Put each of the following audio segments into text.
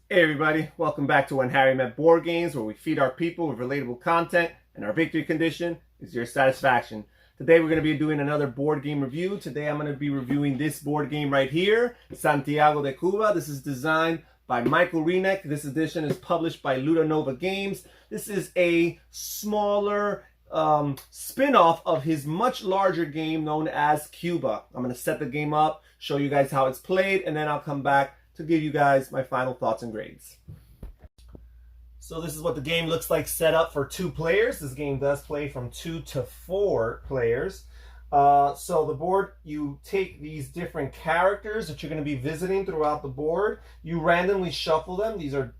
Hey everybody, welcome back to When Harry Met Board Games, where we feed our people with relatable content, and our victory condition is your satisfaction. Today we're going to be doing another board game review. Today I'm going to be reviewing this board game right here, Santiago de Cuba. This is designed by Michael Rieneck. This edition is published by Ludonova Games. This is a smaller spin-off of his much larger game known as Cuba. I'm going to set the game up, show you guys how it's played, and then I'll come back to give you guys my final thoughts and grades. So this is what the game looks like set up for 2 players. This game does play from 2 to 4 players. So the board, you take these different characters that you're going to be visiting throughout the board. You randomly shuffle them. These are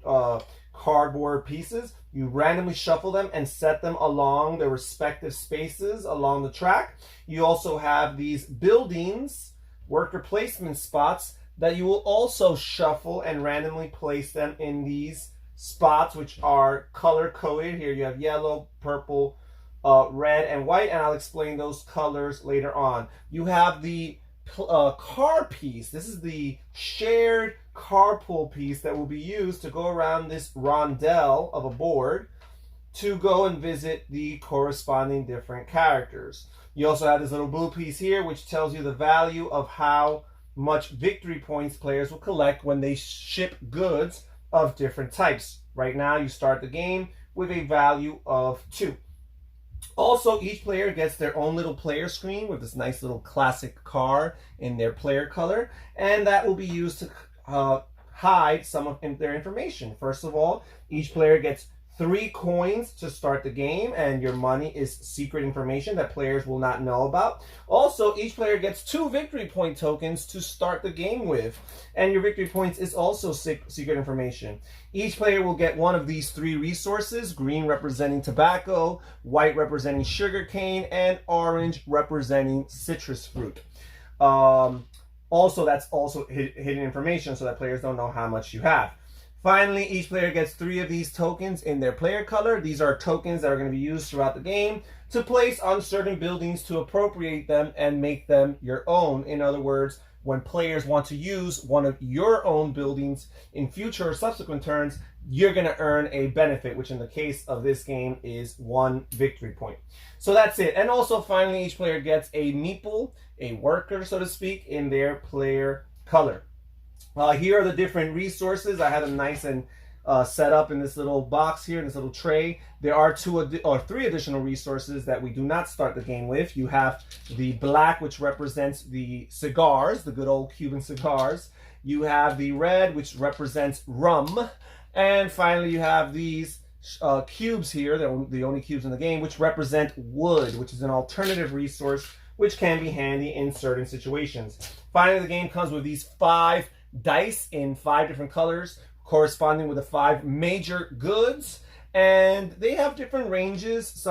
cardboard pieces. You randomly shuffle them and set them along their respective spaces along the track. You also have these buildings, worker placement spots, that you will also shuffle and randomly place them in these spots, which are color coded. Here you have yellow, purple, red, and white, and I'll explain those colors later on. You have the car piece. This is the shared carpool piece that will be used to go around this rondel of a board to go and visit the corresponding different characters. You also have this little blue piece here, which tells you the value of how much victory points players will collect when they ship goods of different types. Right now, you start the game with a value of 2. Also, each player gets their own little player screen with this nice little classic car in their player color, and that will be used to hide some of their information. First of all, each player gets 3 coins to start the game, and your money is secret information that players will not know about. Also, each player gets 2 victory point tokens to start the game with, and your victory points is also secret information. Each player will get one of these 3 resources: green representing tobacco, white representing sugarcane, and orange representing citrus fruit. Also, that's also hidden information so that players don't know how much you have. Finally, each player gets 3 of these tokens in their player color. These are tokens that are going to be used throughout the game to place on certain buildings to appropriate them and make them your own. In other words, when players want to use one of your own buildings in future or subsequent turns, you're going to earn a benefit, which in the case of this game is 1 victory point. So that's it. And also, finally, each player gets a meeple, a worker, so to speak, in their player color. Here are the different resources. I had them nice and set up in this little box here, in this little tray. There are 3 additional resources that we do not start the game with. You have the black, which represents the cigars, the good old Cuban cigars. You have the red, which represents rum. And finally, you have these cubes here, the only cubes in the game, which represent wood, which is an alternative resource which can be handy in certain situations. Finally, the game comes with these 5 dice in 5 different colors, corresponding with the 5 major goods, and they have different ranges.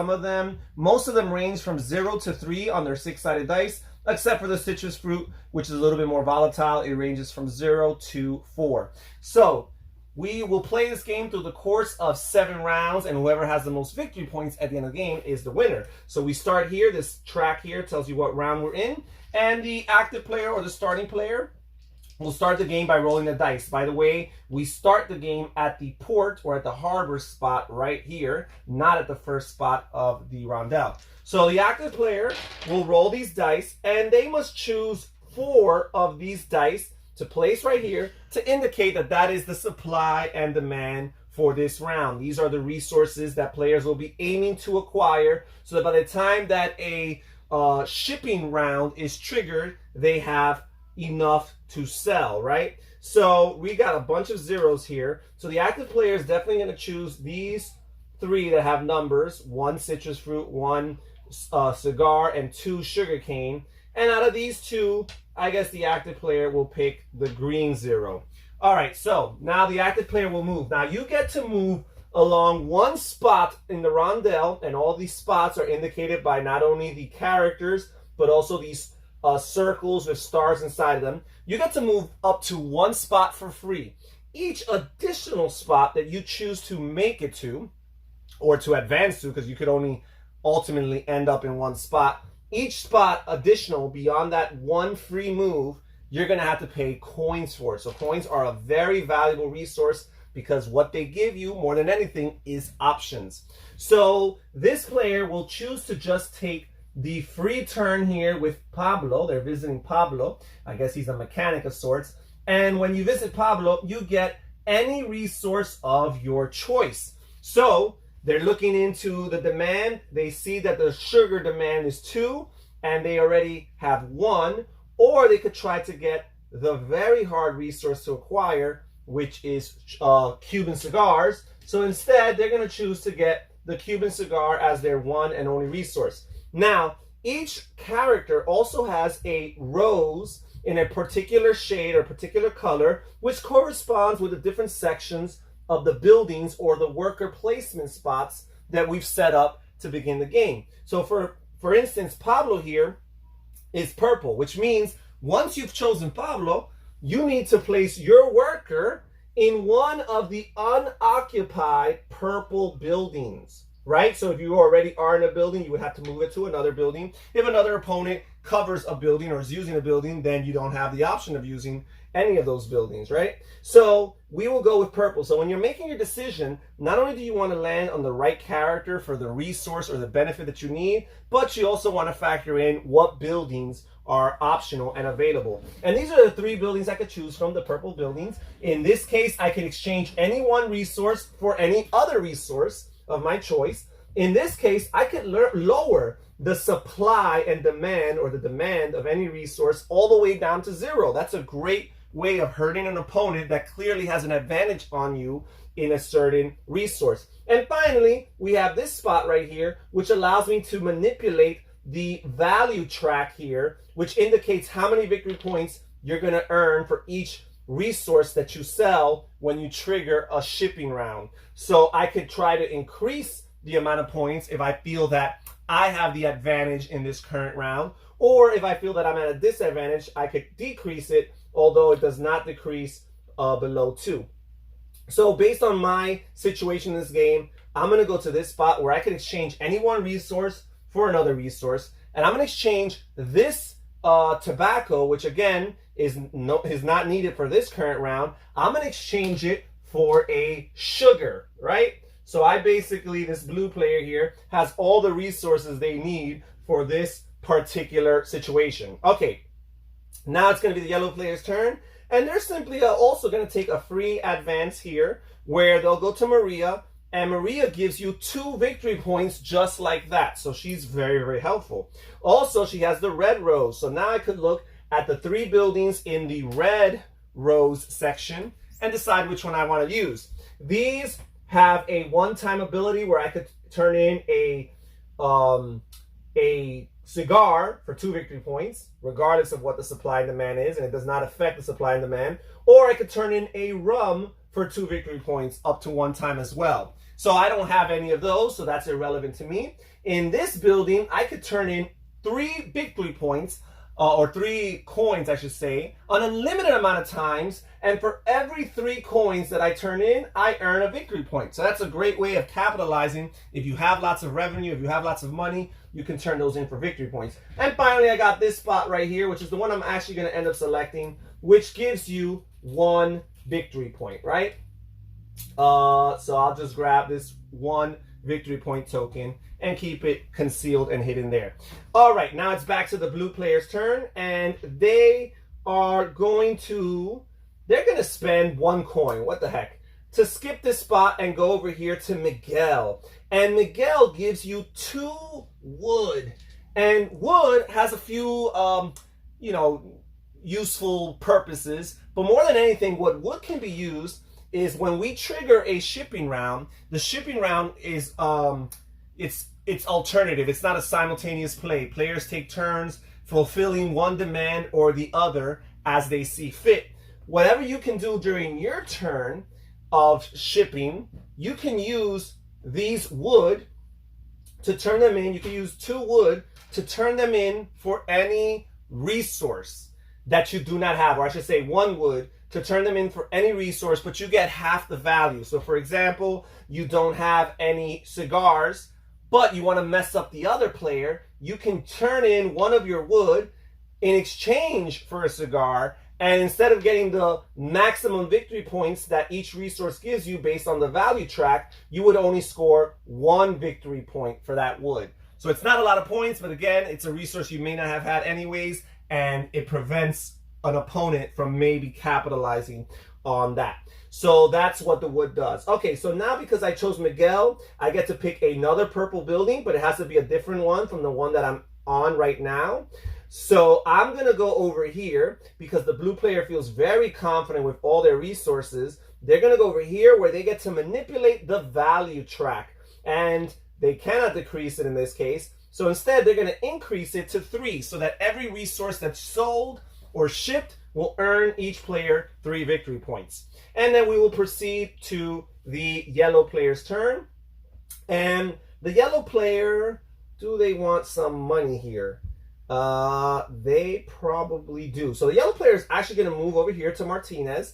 Most of them range from 0 to 3 on their 6-sided dice, except for the citrus fruit, which is a little bit more volatile. It ranges from 0 to 4. So we will play this game through the course of 7 rounds, and whoever has the most victory points at the end of the game is the winner. So we start here. This track here tells you what round we're in, and the active player or the starting player will start the game by rolling the dice. By the way, we start the game at the port or at the harbor spot right here, not at the first spot of the rondel. So the active player will roll these dice, and they must choose 4 of these dice to place right here to indicate that that is the supply and demand for this round. These are the resources that players will be aiming to acquire, so that by the time that a shipping round is triggered, they have enough to sell, right? So we got a bunch of zeros here. So the active player is definitely going to choose these 3 that have numbers: 1 citrus fruit, 1 cigar, and 2 sugarcane. And out of these 2, I guess the active player will pick the green 0. All right, so now the active player will move. Now you get to move along 1 spot in the rondel, and all these spots are indicated by not only the characters, but also these circles with stars inside of them. You get to move up to 1 spot for free. Each additional spot that you choose to make it to, or to advance to, because you could only ultimately end up in 1 spot, each spot additional beyond that 1 free move, you're going to have to pay coins for it. So coins are a very valuable resource because what they give you more than anything is options. So this player will choose to just take the free turn here with Pablo. They're visiting Pablo. I guess he's a mechanic of sorts. And when you visit Pablo, you get any resource of your choice. So they're looking into the demand. They see that the sugar demand is 2 and they already have 1. Or they could try to get the very hard resource to acquire, which is Cuban cigars. So instead, they're going to choose to get the Cuban cigar as their one and only resource. Now, each character also has a rose in a particular shade or particular color, which corresponds with the different sections of the buildings or the worker placement spots that we've set up to begin the game. So for instance, Pablo here is purple, which means once you've chosen Pablo, you need to place your worker in one of the unoccupied purple buildings, right? So if you already are in a building, you would have to move it to another building. If another opponent covers a building or is using a building, then you don't have the option of using any of those buildings, right? So we will go with purple. So when you're making your decision, not only do you want to land on the right character for the resource or the benefit that you need, but you also want to factor in what buildings are optional and available. And these are the 3 buildings I could choose from, the purple buildings. In this case, I can exchange any one resource for any other resource of my choice. In this case, I could lower the supply and demand, or the demand of any resource, all the way down to 0. That's a great way of hurting an opponent that clearly has an advantage on you in a certain resource. And finally, we have this spot right here, which allows me to manipulate the value track here, which indicates how many victory points you're going to earn for each resource that you sell when you trigger a shipping round. So I could try to increase the amount of points if I feel that I have the advantage in this current round, or if I feel that I'm at a disadvantage, I could decrease it, although it does not decrease below 2. So based on my situation in this game, I'm going to go to this spot where I can exchange any one resource for another resource, and I'm going to exchange this tobacco, which again is not needed for this current round. I'm going to exchange it for a sugar, right? So I basically, this blue player here has all the resources they need for this particular situation. Okay, now it's going to be the yellow player's turn, and they're simply also going to take a free advance here where they'll go to Maria, and Maria gives you 2 victory points just like that. So she's very, very helpful. Also, she has the red rose. So now I could look at the 3 buildings in the red rose section and decide which one I want to use. These have a one-time ability where I could turn in a cigar for 2 victory points, regardless of what the supply and demand is, and it does not affect the supply and demand. Or I could turn in a rum for 2 victory points up to 1 time as well. So I don't have any of those, so that's irrelevant to me. In this building, I could turn in 3 victory points, or 3 coins, I should say, an unlimited amount of times, and for every 3 coins that I turn in, I earn a victory point. So that's a great way of capitalizing. If you have lots of revenue, if you have lots of money, you can turn those in for victory points. And finally, I got this spot right here, which is the one I'm actually going to end up selecting, which gives you 1 victory point, right? So I'll just grab this 1 victory point token and keep it concealed and hidden there. All right, now it's back to the blue player's turn, and they're going to spend 1 coin, what the heck, to skip this spot and go over here to Miguel. And Miguel gives you 2 wood, and wood has a few, useful purposes, but more than anything, what wood can be used is when we trigger a shipping round. The shipping round is it's alternative. It's not a simultaneous play. Players take turns fulfilling one demand or the other as they see fit. Whatever you can do during your turn of shipping, you can use these wood to turn them in. You can use 2 wood to turn them in for any resource that you do not have, or I should say 1 wood to turn them in for any resource, but you get half the value. So for example, you don't have any cigars, but you want to mess up the other player, you can turn in 1 of your wood in exchange for a cigar, And instead of getting the maximum victory points that each resource gives you based on the value track, you would only score 1 victory point for that wood. So it's not a lot of points, but again, it's a resource you may not have had anyways, and it prevents an opponent from maybe capitalizing on that. So that's what the wood does. Okay, so now because I chose Miguel, I get to pick another purple building, but it has to be a different one from the one that I'm on right now. So I'm going to go over here because the blue player feels very confident with all their resources. They're going to go over here where they get to manipulate the value track. And they cannot decrease it in this case. So instead, they're going to increase it to 3 so that every resource that's sold or shipped will earn each player 3 victory points. And then we will proceed to the yellow player's turn. And the yellow player, do they want some money here? They probably do. So the yellow player is actually going to move over here to Martinez.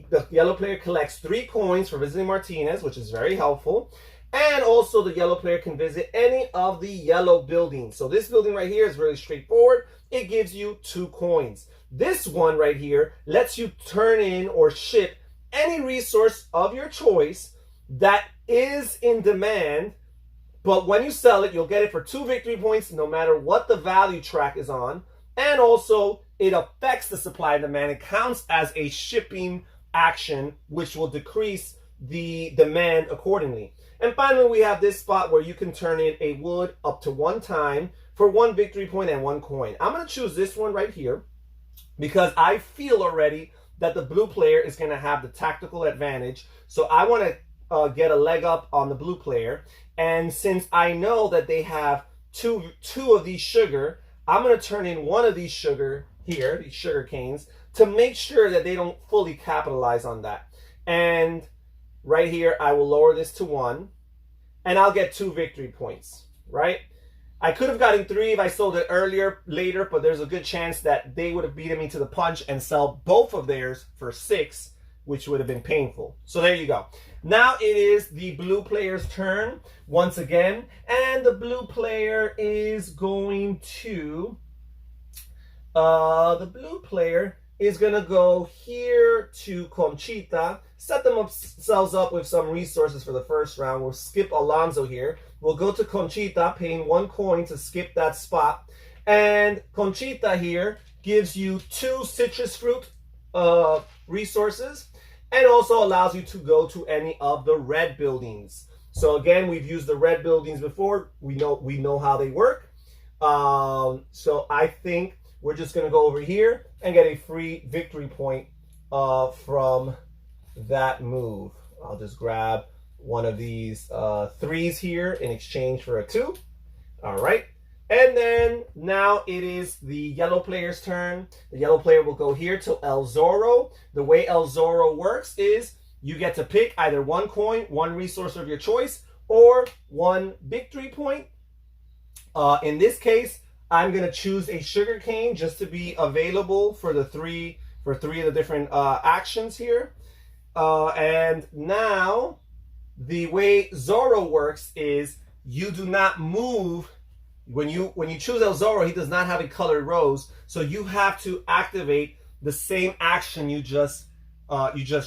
The yellow player collects 3 coins for visiting Martinez, which is very helpful. And also the yellow player can visit any of the yellow buildings. So this building right here is really straightforward. It gives you 2 coins. This one right here lets you turn in or ship any resource of your choice that is in demand, but when you sell it, you'll get it for 2 victory points no matter what the value track is on. And also, it affects the supply and demand. It counts as a shipping action, which will decrease the demand accordingly. And finally, we have this spot where you can turn in a wood up to 1 time for 1 victory point and 1 coin. I'm going to choose this one right here because I feel already that the blue player is going to have the tactical advantage. So I want to get a leg up on the blue player. And since I know that they have two of these sugar, I'm going to turn in 1 of these sugar here, these sugar canes, to make sure that they don't fully capitalize on that. And right here, I will lower this to 1, and I'll get 2 victory points, right? I could have gotten 3 if I sold it later, but there's a good chance that they would have beaten me to the punch and sell both of theirs for 6, which would have been painful. So there you go. Now it is the blue player's turn once again, and the blue player is going to, go here to Conchita, set themselves up with some resources for the first round. We'll skip Alonso here. We'll go to Conchita, paying 1 coin to skip that spot. And Conchita here gives you 2 citrus fruit resources, and also allows you to go to any of the red buildings. So again, we've used the red buildings before. We know how they work. So I think we're just going to go over here and get a free victory point from that move. I'll just grab one of these 3s here in exchange for a 2. All right. And then now it is the yellow player's turn. The yellow player will go here to El Zorro. The way El Zorro works is you get to pick either 1 coin, 1 resource of your choice, or 1 victory point. In this case, I'm going to choose a sugar cane just to be available for the 3 of the different actions here. And now the way Zorro works is you do not move. When you choose El Zorro, he does not have a colored rose, so you have to activate the same action you just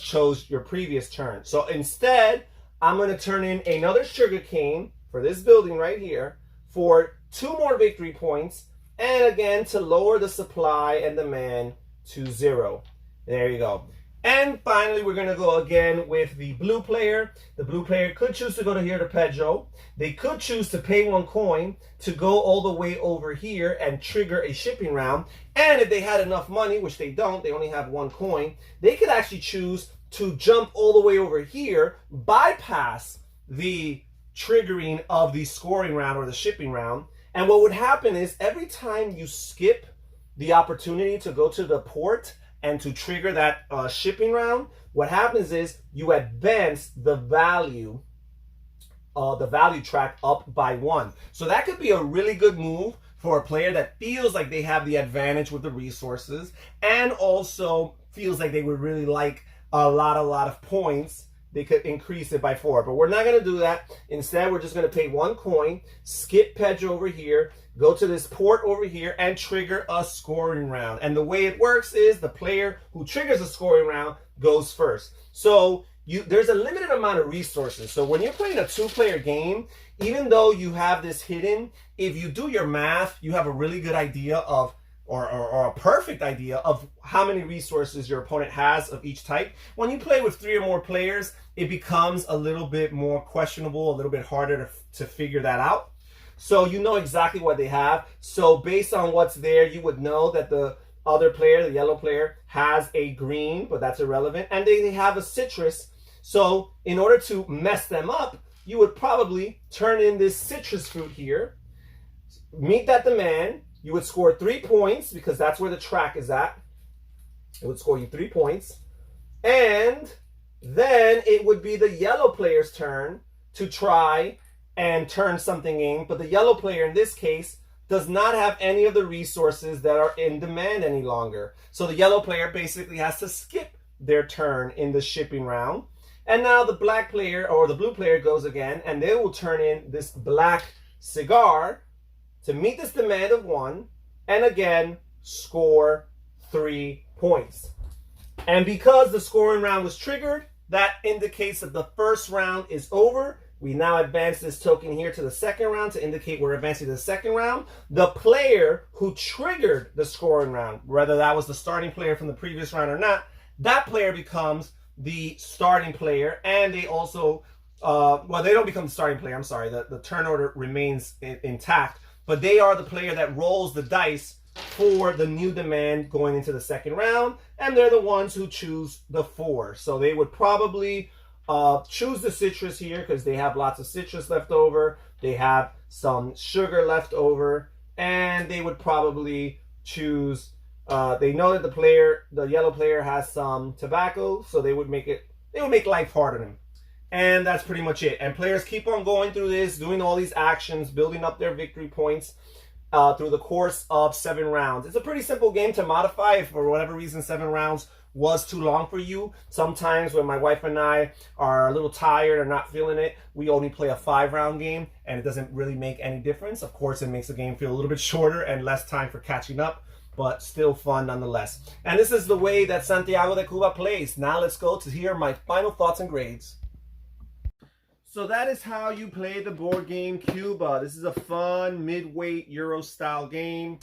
chose your previous turn. So instead, I'm going to turn in another sugar cane for this building right here for 2 more victory points, and again to lower the supply and demand to 0. There you go. And finally, we're going to go again with the blue player. The blue player could choose to go to here to Pedro. They could choose to pay 1 coin to go all the way over here and trigger a shipping round. And if they had enough money, which they don't, they only have 1 coin, they could actually choose to jump all the way over here, bypass the triggering of the scoring round or the shipping round. And what would happen is every time you skip the opportunity to go to the port and to trigger that shipping round, what happens is you advance the value track up by 1. So that could be a really good move for a player that feels like they have the advantage with the resources and also feels like they would really like a lot of points they could increase it by 4. But we're not going to do that. Instead, we're just going to pay 1 coin, skip Pedge over here, go to this port over here, and trigger a scoring round. And the way it works is the player who triggers a scoring round goes first. So there's a limited amount of resources. So when you're playing a 2-player game, even though you have this hidden, if you do your math, you have a really good idea of, or a perfect idea of how many resources your opponent has of each type. When you play with 3 or more players, it becomes a little bit more questionable, a little bit harder to figure that out. So you know exactly what they have. So based on what's there, you would know that the other player, the yellow player, has a green, but that's irrelevant. And they have a citrus. So in order to mess them up, you would probably turn in this citrus fruit here, meet that demand. You would score 3 points because that's where the track is at. It would score you 3 points. And then it would be the yellow player's turn to try and turn something in. But the yellow player in this case does not have any of the resources that are in demand any longer. So the yellow player basically has to skip their turn in the shipping round. And now the black player or the blue player goes again, and they will turn in this black cigar to meet this demand of 1, and again, score 3 points. And because the scoring round was triggered, that indicates that the first round is over. We now advance this token here to the second round to indicate we're advancing to the second round. The player who triggered the scoring round, whether that was the starting player from the previous round or not, that player becomes the starting player, and they also, well, they don't become the starting player, I'm sorry, the turn order remains intact, but they are the player that rolls the dice for the new demand going into the second round, and they're the ones who choose the 4. So they would probably choose the citrus here because they have lots of citrus left over, they have some sugar left over, and they would probably choose, they know that the yellow player has some tobacco, so they would make life hard on him. And that's pretty much it. And players keep on going through this, doing all these actions, building up their victory points through the course of 7 rounds. It's a pretty simple game to modify if for whatever reason 7 rounds was too long for you. Sometimes when my wife and I are a little tired or not feeling it, we only play a 5-round game, and it doesn't really make any difference. Of course, it makes the game feel a little bit shorter and less time for catching up, but still fun nonetheless. And this is the way that Santiago de Cuba plays. Now let's go to hear my final thoughts and grades. So that is how you play the board game Cuba. This is a fun mid-weight Euro style game.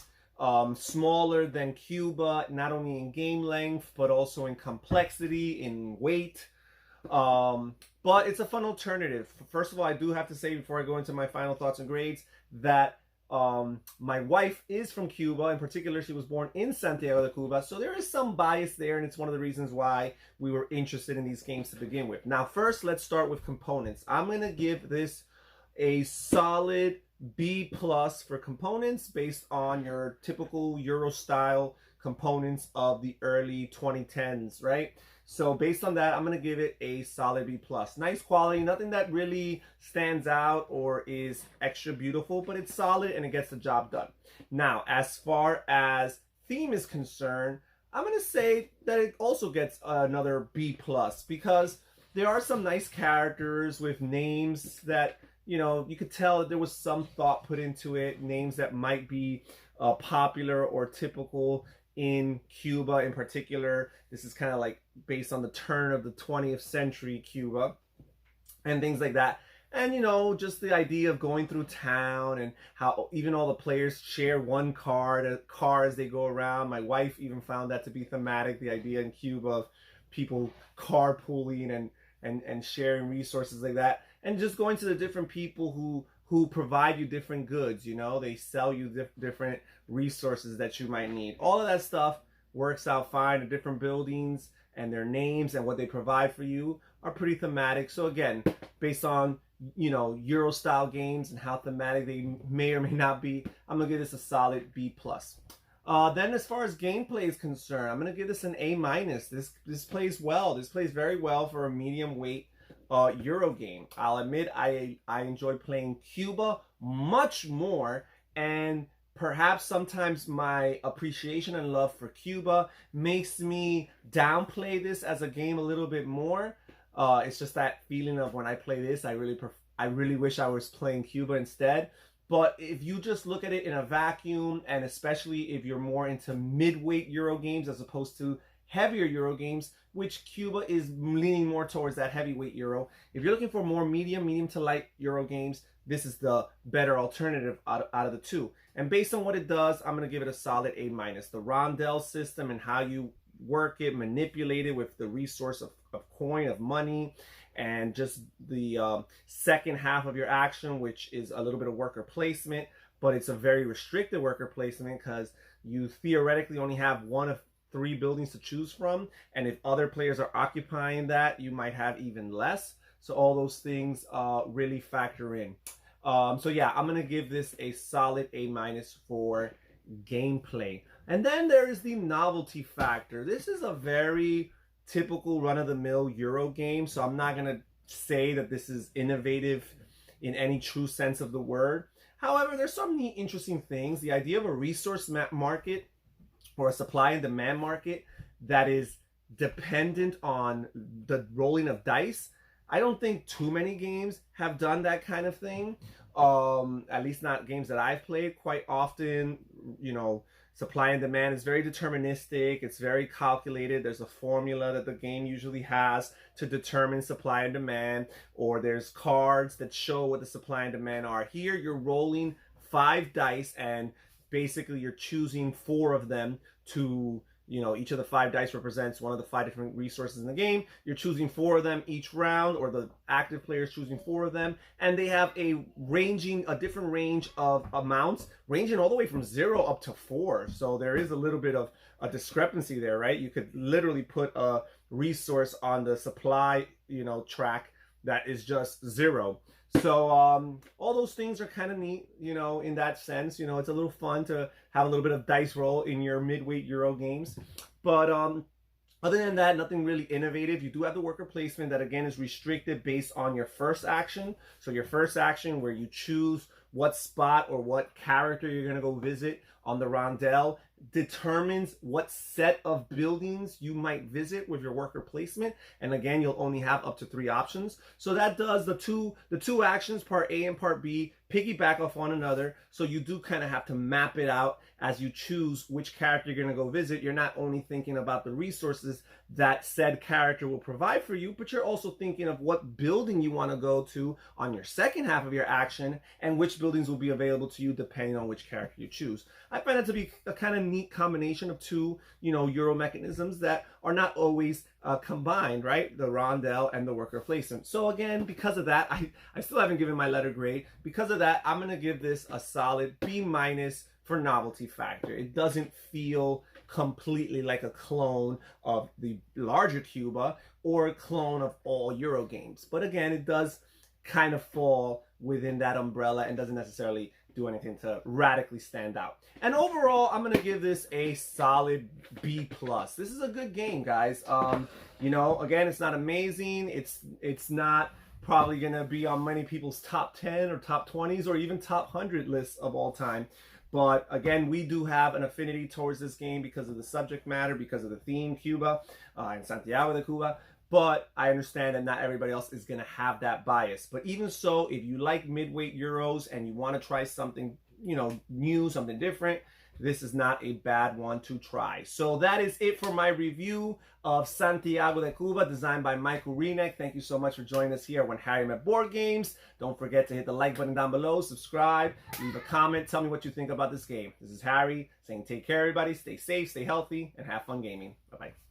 Smaller than Cuba, not only in game length, but also in complexity, in weight. But it's a fun alternative. First of all, I do have to say before I go into my final thoughts and grades that my wife is from Cuba. In particular, she was born in Santiago de Cuba. So there is some bias there, and it's one of the reasons why we were interested in these games to begin with. Now, first, let's start with components. I'm going to give this a solid B+ for components based on your typical Euro style components of the early 2010s, right? So based on that, I'm going to give it a solid B+. Nice quality, nothing that really stands out or is extra beautiful, but it's solid and it gets the job done. Now, as far as theme is concerned, I'm going to say that it also gets another B+, because there are some nice characters with names that, you know, you could tell that there was some thought put into it, names that might be popular or typical in Cuba in particular. This is kind of like based on the turn of the 20th century Cuba and things like that. And, you know, just the idea of going through town and how even all the players share one car as they go around. My wife even found that to be thematic, the idea in Cuba of people carpooling and sharing resources like that. And just going to the different people who provide you different goods, you know, they sell you different resources that you might need. All of that stuff works out fine. The different buildings and their names and what they provide for you are pretty thematic. So again, based on, you know, Euro style games and how thematic they may or may not be, I'm gonna give this a solid B+. Then as far as gameplay is concerned, I'm gonna give this an A-. This plays well. This plays very well for a medium weight Euro game. I'll admit I enjoy playing Cuba much more, and perhaps sometimes my appreciation and love for Cuba makes me downplay this as a game a little bit more. It's just that feeling of when I play this, I really wish I was playing Cuba instead. But if you just look at it in a vacuum, and especially if you're more into mid-weight Euro games as opposed to heavier Euro games, which Cuba is leaning more towards that heavyweight Euro. If you're looking for more medium to light Euro games, this is the better alternative out of the two. And based on what it does, I'm going to give it a solid A-. The rondel system and how you work it, manipulate it with the resource of coin, of money, and just the second half of your action, which is a little bit of worker placement, but it's a very restricted worker placement because you theoretically only have one of 3 buildings to choose from, and if other players are occupying that, you might have even less. So all those things really factor in. So yeah, I'm gonna give this a solid A- for gameplay. And then there is the novelty factor. This is a very typical run-of-the-mill Euro game, so I'm not gonna say that this is innovative in any true sense of the word. However, there's some neat, interesting things. The idea of a resource market or a supply and demand market that is dependent on the rolling of dice. I don't think too many games have done that kind of thing. At least not games that I've played. Quite often, you know, supply and demand is very deterministic. It's very calculated. There's a formula that the game usually has to determine supply and demand, or there's cards that show what the supply and demand are. Here, you're rolling 5 dice and basically you're choosing 4 of them to, you know, each of the 5 dice represents one of the 5 different resources in the game. You're choosing 4 of them each round, or the active player is choosing 4 of them, and they have a different range of amounts, ranging all the way from 0 up to 4. So there is a little bit of a discrepancy there, right? You could literally put a resource on the supply, you know, track that is just 0. So all those things are kind of neat, you know, in that sense. You know, it's a little fun to have a little bit of dice roll in your midweight Euro games. But other than that, nothing really innovative. You do have the worker placement that, again, is restricted based on your first action. So your first action, where you choose what spot or what character you're going to go visit on the rondel, determines what set of buildings you might visit with your worker placement. And again, you'll only have up to 3 options. So that does the two actions, part A and part B, piggyback off one another. So you do kind of have to map it out as you choose which character you're going to go visit. You're not only thinking about the resources that said character will provide for you, but you're also thinking of what building you want to go to on your second half of your action, and which buildings will be available to you depending on which character you choose. I find it to be a kind of neat combination of 2, you know, Euro mechanisms that are not always combined, right? The rondel and the worker placement. So again, because of that, I still haven't given my letter grade. Because of that, I'm going to give this a solid B- for novelty factor. It doesn't feel completely like a clone of the larger Cuba or a clone of all Euro games. But again, it does kind of fall within that umbrella and doesn't necessarily do anything to radically stand out. And overall, I'm going to give this a solid B+. This is a good game, guys. You know, again, it's not amazing. It's not probably going to be on many people's top 10 or top 20s or even top 100 lists of all time. But again, we do have an affinity towards this game because of the subject matter, because of the theme, Cuba, and Santiago de Cuba. But I understand that not everybody else is going to have that bias. But even so, if you like midweight Euros and you want to try something, you know, new, something different, this is not a bad one to try. So that is it for my review of Santiago de Cuba, designed by Michael Rieneck. Thank you so much for joining us here When Harry Met Board Games. Don't forget to hit the like button down below, subscribe, leave a comment, tell me what you think about this game. This is Harry saying take care, everybody, stay safe, stay healthy, and have fun gaming. Bye-bye.